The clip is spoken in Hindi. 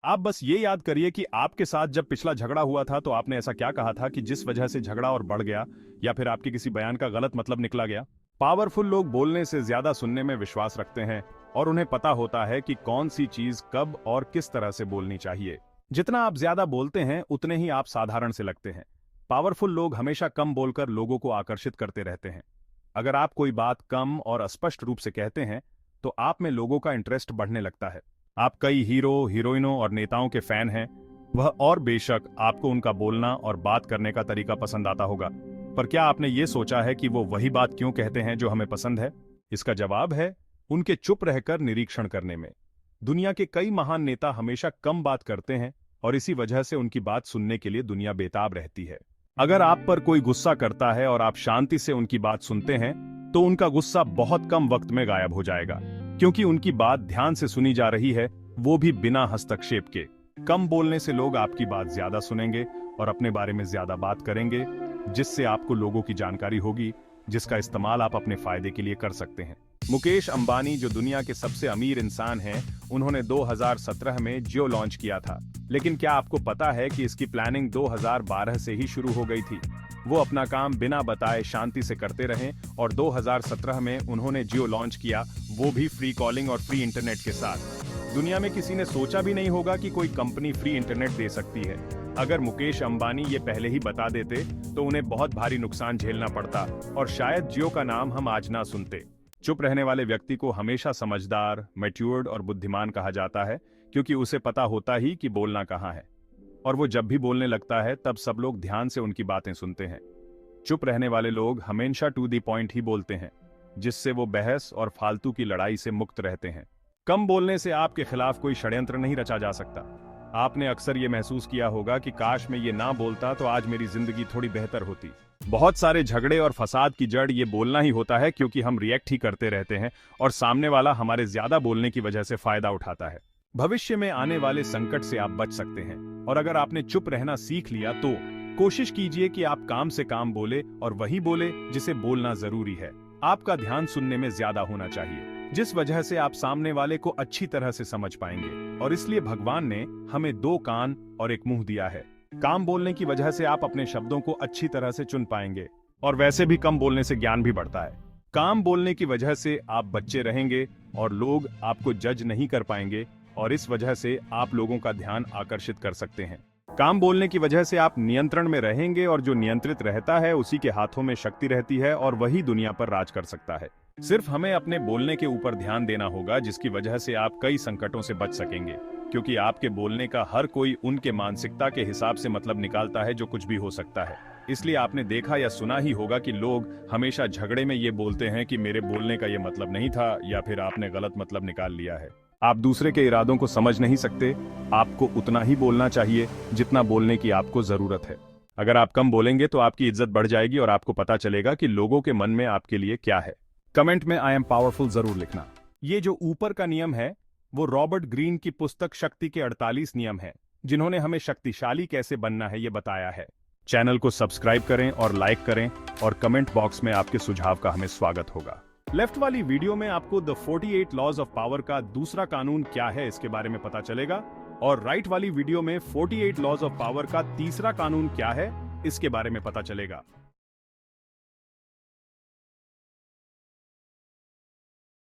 आप बस ये याद करिए कि आपके साथ जब पिछला झगड़ा हुआ था तो आपने ऐसा क्या कहा था कि जिस वजह से झगड़ा और बढ़ गया, या फिर आपके किसी बयान का गलत मतलब निकला गया। पावरफुल लोग बोलने से ज्यादा सुनने में विश्वास रखते हैं और उन्हें पता होता है कि कौन सी चीज कब और किस तरह से बोलनी चाहिए। जितना आप ज्यादा बोलते हैं उतने ही आप साधारण से लगते हैं। पावरफुल लोग हमेशा कम बोलकर लोगों को आकर्षित करते रहते हैं। अगर आप कोई बात कम और स्पष्ट रूप से कहते हैं तो आप में लोगों का इंटरेस्ट बढ़ने लगता है। आप कई हीरो, हीरोइनों और नेताओं के फैन हैं। वह और बेशक आपको उनका बोलना और बात करने का तरीका पसंद आता होगा, पर क्या आपने ये सोचा है कि वो वही बात क्यों कहते हैं जो हमें पसंद है? इसका जवाब है उनके चुप रहकर निरीक्षण करने में। दुनिया के कई महान नेता हमेशा कम बात करते हैं और इसी वजह से उनकी बात सुनने के लिए दुनिया बेताब रहती है। अगर आप पर कोई गुस्सा करता है और आप शांति से उनकी बात सुनते हैं तो उनका गुस्सा बहुत कम वक्त में गायब हो जाएगा, क्योंकि उनकी बात ध्यान से सुनी जा रही है, वो भी बिना हस्तक्षेप के। कम बोलने से लोग आपकी बात ज्यादा सुनेंगे और अपने बारे में ज्यादा बात करेंगे, जिससे आपको लोगों की जानकारी होगी जिसका इस्तेमाल आप अपने फायदे के लिए कर सकते हैं। मुकेश अंबानी, जो दुनिया के सबसे अमीर इंसान हैं, उन्होंने 2017 में जियो लॉन्च किया था। लेकिन क्या आपको पता है कि इसकी प्लानिंग 2012 से ही शुरू हो गई थी? वो अपना काम बिना बताए शांति से करते रहे और 2017 में उन्होंने जियो लॉन्च किया, वो भी फ्री कॉलिंग और फ्री इंटरनेट के साथ। दुनिया में किसी ने सोचा भी नहीं होगा कि कोई कंपनी फ्री इंटरनेट दे सकती है। अगर मुकेश अंबानी ये पहले ही बता देते तो उन्हें बहुत भारी नुकसान झेलना पड़ता और शायद जियो का नाम हम आज ना सुनते। चुप रहने वाले व्यक्ति को हमेशा समझदार, मैच्योर्ड और बुद्धिमान कहा जाता है, क्योंकि उसे पता होता ही कि बोलना कहाँ है। और वो जब भी बोलने लगता है तब सब लोग ध्यान से उनकी बातें सुनते हैं। चुप रहने वाले लोग हमेशा टू दी पॉइंट ही बोलते हैं, जिससे वो बहस और फालतू की लड़ाई से मुक्त रहते हैं। कम बोलने से आपके खिलाफ कोई षड्यंत्र नहीं रचा जा सकता। आपने अक्सर ये महसूस किया होगा कि काश मैं ये ना बोलता तो आज मेरी जिंदगी थोड़ी बेहतर होती। बहुत सारे झगड़े और फसाद की जड़ ये बोलना ही होता है, क्योंकि हम रिएक्ट ही करते रहते हैं और सामने वाला हमारे ज्यादा बोलने की वजह से फायदा उठाता है। भविष्य में आने वाले संकट से आप बच सकते हैं, और अगर आपने चुप रहना सीख लिया तो कोशिश कीजिए कि आप काम से काम बोले और वही बोले जिसे बोलना जरूरी है। आपका ध्यान सुनने में ज्यादा होना चाहिए, जिस वजह से आप सामने वाले को अच्छी तरह से समझ पाएंगे। और इसलिए भगवान ने हमें 2 कान और 1 मुंह दिया है। काम बोलने की वजह से आप अपने शब्दों को अच्छी तरह से चुन पाएंगे, और वैसे भी कम बोलने से ज्ञान भी बढ़ता है। काम बोलने की वजह से आप बच्चे रहेंगे और लोग आपको जज नहीं कर पाएंगे, और इस वजह से आप लोगों का ध्यान आकर्षित कर सकते हैं। काम बोलने की वजह से आप नियंत्रण में रहेंगे, और जो नियंत्रित रहता है उसी के हाथों में शक्ति रहती है और वही दुनिया पर राज कर सकता है। सिर्फ हमें अपने बोलने के ऊपर ध्यान देना होगा, जिसकी वजह से आप कई संकटों से बच सकेंगे, क्योंकि आपके बोलने का हर कोई उनके मानसिकता के हिसाब से मतलब निकालता है, जो कुछ भी हो सकता है। इसलिए आपने देखा या सुना ही होगा कि लोग हमेशा झगड़े में ये बोलते हैं कि मेरे बोलने का ये मतलब नहीं था, या फिर आपने गलत मतलब निकाल लिया है। आप दूसरे के इरादों को समझ नहीं सकते। आपको उतना ही बोलना चाहिए जितना बोलने की आपको जरूरत है। अगर आप कम बोलेंगे तो आपकी इज्जत बढ़ जाएगी और आपको पता चलेगा कि लोगों के मन में आपके लिए क्या है। कमेंट में आई एम पावरफुल जरूर लिखना। ये जो ऊपर का नियम है वो रॉबर्ट ग्रीन की पुस्तक शक्ति के 48 नियम है, जिन्होंने हमें शक्तिशाली कैसे बनना है ये बताया है। चैनल को सब्सक्राइब करें और लाइक करें, और कमेंट बॉक्स में आपके सुझाव का हमें स्वागत होगा। लेफ्ट वाली वीडियो में आपको द 48 लॉज ऑफ पावर का दूसरा कानून क्या है इसके बारे में पता चलेगा, और राइट वाली वीडियो में 48 लॉज ऑफ पावर का तीसरा कानून क्या है इसके बारे में पता चलेगा।